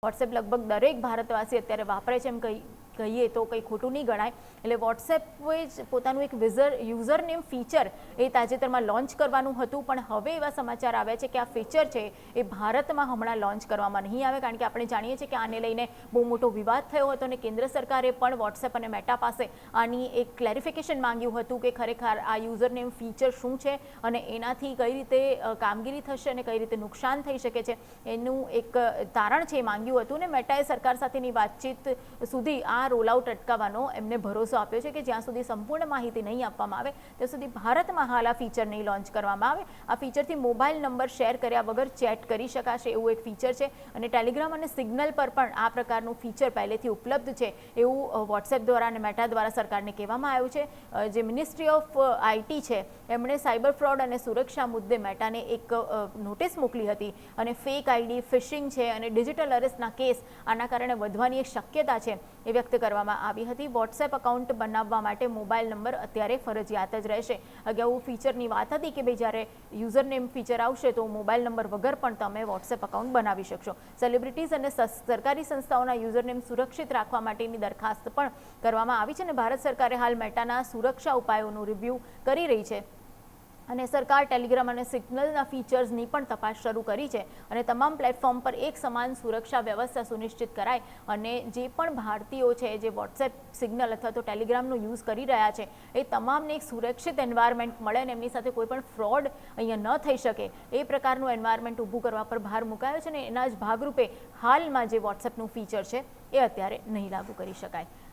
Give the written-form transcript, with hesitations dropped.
WhatsApp લગભગ દરેક ભારતવાસી અત્યારે વાપરે છે એમ કહીએ તો કંઈ ખોટું નહીં ગણાય. એટલે વોટ્સએપે જ પોતાનું એક યુઝર નેમ ફીચર એ તાજેતરમાં લોન્ચ કરવાનું હતું, પણ હવે એવા સમાચાર આવ્યા છે કે આ ફીચર છે એ ભારતમાં હમણાં લોન્ચ કરવામાં નહીં આવે, કારણ કે આપણે જાણીએ છીએ કે આને લઈને બહુ મોટો વિવાદ થયો હતો અને કેન્દ્ર સરકારે પણ વોટ્સએપ અને મેટા પાસે આની એક ક્લેરિફિકેશન માંગ્યું હતું કે ખરેખર આ યુઝર નેમ ફીચર શું છે અને એનાથી કઈ રીતે કામગીરી થશે અને કઈ રીતે નુકસાન થઈ શકે છે એનું એક તારણ છે માંગ્યું હતું. ને મેટાએ સરકાર સાથેની વાતચીત સુધી આ રોલઆઉટ અટકાવવાનો એમને ભરોસો આપ્યો છે કે જ્યાં સુધી સંપૂર્ણ માહિતી નહીં આપવામાં આવે ત્યાં સુધી ભારતમાં હાલ આ ફીચર નહીં લોન્ચ કરવામાં આવે. આ ફીચરથી મોબાઈલ નંબર શેર કર્યા વગર ચેટ કરી શકાશે એવું એક ફીચર છે અને ટેલિગ્રામ અને સિગ્નલ પર પણ આ પ્રકારનું ફીચર પહેલેથી ઉપલબ્ધ છે એવું વોટ્સએપ દ્વારા અને મેટા દ્વારા સરકારને કહેવામાં આવ્યું છે. જે મિનિસ્ટ્રી ઓફ આઈટી છે એમણે સાયબર ફ્રોડ અને સુરક્ષા મુદ્દે મેટાને એક નોટિસ મોકલી હતી અને ફેક આઈડી, ફિશિંગ છે અને ડિજિટલ અરેસ્ટના કેસ આના કારણે વધવાની એક શક્યતા છે એ વ્યક્ત કરવામાં આવી હતી. વોટ્સએપ એકાઉન્ટ બનાવવા માટે મોબાઈલ નંબર અત્યારે ફરજિયાત જ રહેશે. અગાઉ ફીચરની વાત હતી કે ભાઈ જ્યારે યુઝર નેમ ફીચર આવશે તો મોબાઈલ નંબર વગર પણ તમે વોટ્સએપ એકાઉન્ટ બનાવી શકશો. સેલિબ્રિટીઝ અને સરકારી સંસ્થાઓના યુઝર નેમ સુરક્ષિત રાખવા માટેની દરખાસ્ત પણ કરવામાં આવી છે અને ભારત સરકારે હાલ મેટાના સુરક્ષા ઉપાયોનું રિવ્યૂ કરી રહી છે અને સરકાર ટેલિગ્રામ અને સિગ્નલના ફીચર્સની પણ તપાસ શરૂ કરી છે અને તમામ પ્લેટફોર્મ પર એક સમાન સુરક્ષા વ્યવસ્થા સુનિશ્ચિત કરાય અને જે પણ ભારતીયો છે જે વોટ્સએપ, સિગ્નલ અથવા તો ટેલિગ્રામનો યુઝ કરી રહ્યા છે એ તમામને એક સુરક્ષિત એન્વાયરમેન્ટ મળે અને એમની સાથે કોઈ પણ ફ્રોડ અહીંયા ન થઈ શકે એ પ્રકારનું એન્વાયરમેન્ટ ઊભું કરવા પર ભાર મુકાયો છે અને એના જ ભાગરૂપે હાલમાં જે વોટ્સએપનું ફીચર છે એ અત્યારે નહીં લાગુ કરી શકાય.